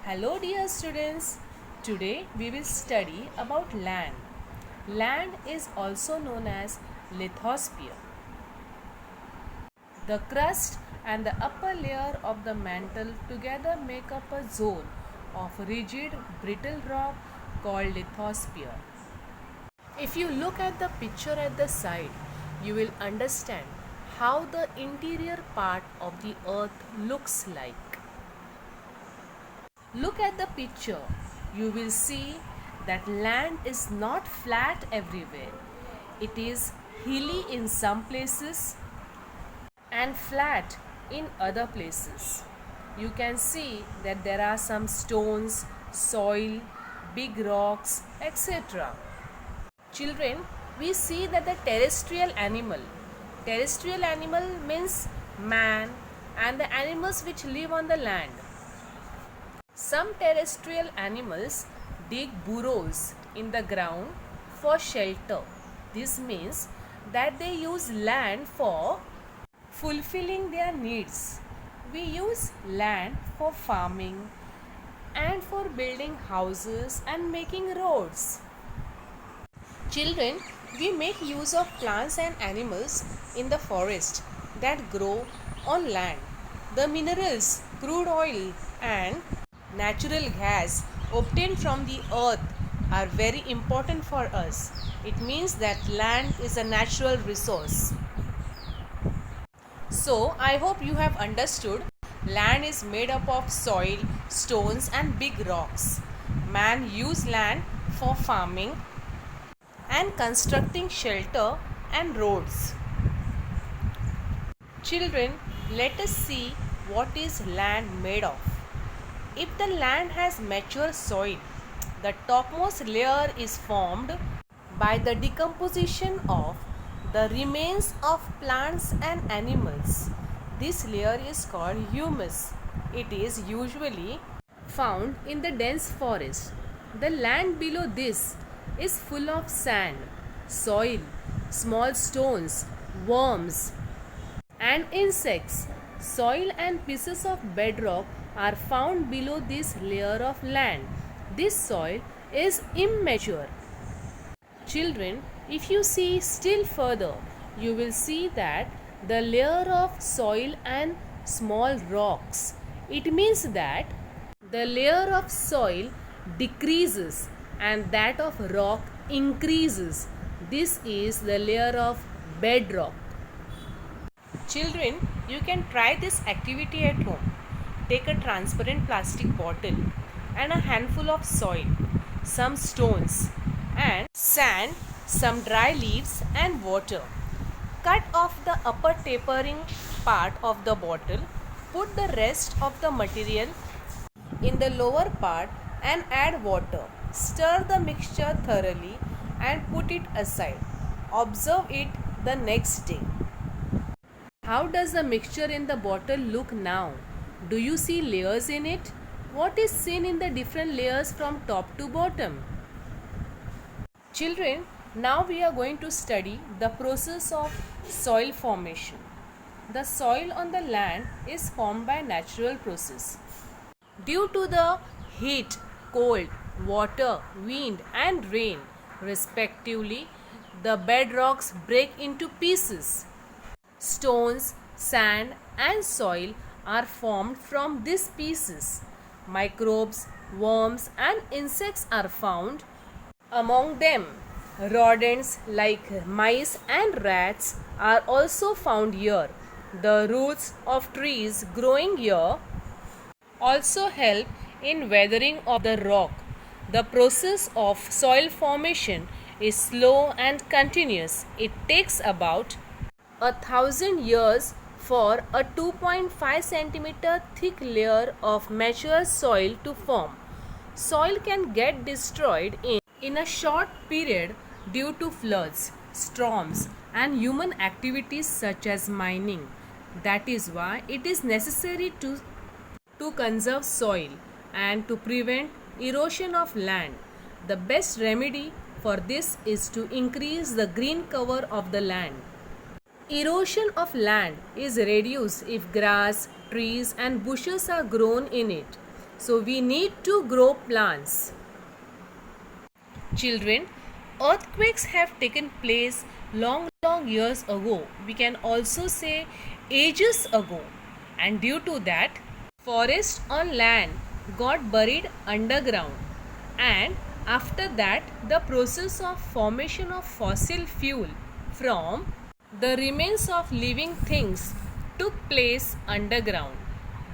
Hello dear students, today we will study about land. Land is also known as lithosphere. The crust and the upper layer of the mantle together make up a zone of rigid brittle rock called lithosphere. If you look at the picture at the side, you will understand how the interior part of the earth looks like. Look at the picture. You will see that land is not flat everywhere. It is hilly in some places and flat in other places. You can see that there are some stones, soil, big rocks, etc. Children, we see that the terrestrial animal means man and the animals which live on the land. Some terrestrial animals dig burrows in the ground for shelter. This means that they use land for fulfilling their needs. We use land for farming and for building houses and making roads. Children, we make use of plants and animals in the forest that grow on land. The minerals, crude oil and natural gas obtained from the earth are very important for us. It means that land is a natural resource. So, I hope you have understood land is made up of soil, stones and big rocks. Man used land for farming and constructing shelter and roads. Children, let us see what is land made of. If the land has mature soil, the topmost layer is formed by the decomposition of the remains of plants and animals. This layer is called humus. It is usually found in the dense forest. The land below this is full of sand, soil, small stones, worms, and insects. Soil and pieces of bedrock are found below this layer of land. This soil is immature. Children, if you see still further, you will see that the layer of soil and small rocks. It means that the layer of soil decreases and that of rock increases. This is the layer of bedrock. Children, you can try this activity at home. Take a transparent plastic bottle and a handful of soil, some stones and sand, some dry leaves and water. Cut off the upper tapering part of the bottle. Put the rest of the material in the lower part and add water. Stir the mixture thoroughly and put it aside. Observe it the next day. How does the mixture in the bottle look now? Do you see layers in it? What is seen in the different layers from top to bottom? Children, now we are going to study the process of soil formation. The soil on the land is formed by natural process. Due to the heat, cold, water, wind and rain respectively, the bedrocks break into pieces. Stones, sand and soil are formed from these pieces. Microbes, worms and insects are found among them. Rodents like mice and rats are also found here. The roots of trees growing here also help in weathering of the rock. The process of soil formation is slow and continuous. It takes about 1,000 years for a 2.5 centimeter thick layer of mature soil to form. Soil can get destroyed in a short period due to floods, storms and human activities such as mining. That is why it is necessary to conserve soil and to prevent erosion of land. The best remedy for this is to increase the green cover of the land. Erosion of land is reduced if grass, trees and bushes are grown in it. So we need to grow plants. Children, earthquakes have taken place long years ago. We can also say ages ago. And due to that, forests on land got buried underground. And after that, the process of formation of fossil fuel from the remains of living things took place underground.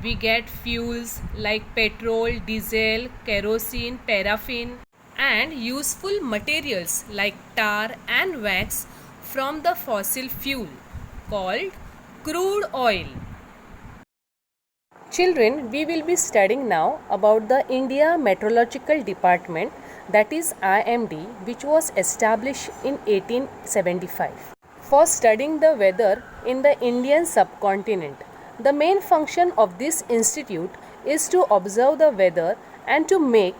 We get fuels like petrol, diesel, kerosene, paraffin, and useful materials like tar and wax from the fossil fuel called crude oil. Children, we will be studying now about the India Meteorological Department, that is IMD, which was established in 1875 for studying the weather in the Indian subcontinent. The main function of this institute is to observe the weather and to make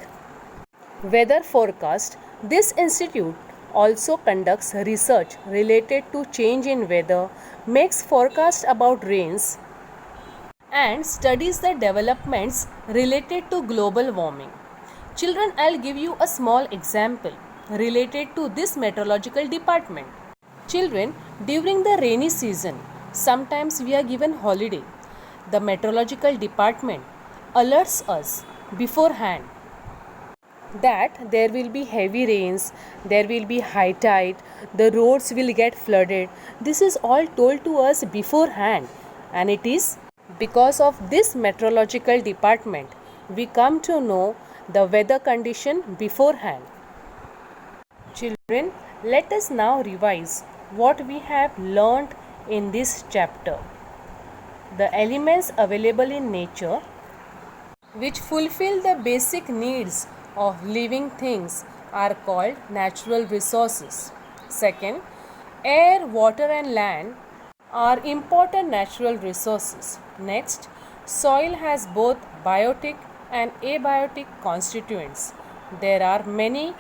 weather forecast. This institute also conducts research related to change in weather, makes forecast about rains, and studies the developments related to global warming. Children, I'll give you a small example related to this meteorological department. Children, during the rainy season, sometimes we are given holiday. The meteorological department alerts us beforehand that there will be heavy rains, there will be high tide, the roads will get flooded. This is all told to us beforehand, and it is because of this meteorological department we come to know the weather condition beforehand. Children, let us now revise what we have learnt in this chapter. The elements available in nature which fulfill the basic needs of living things are called natural resources. Second, air, water and land are important natural resources. Next, soil has both biotic and abiotic constituents. There are many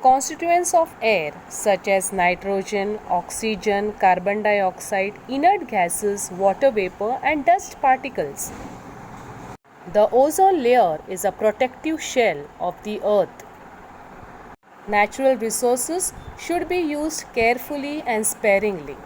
constituents of air such as nitrogen, oxygen, carbon dioxide, inert gases, water vapor and dust particles. The ozone layer is a protective shell of the earth. Natural resources should be used carefully and sparingly.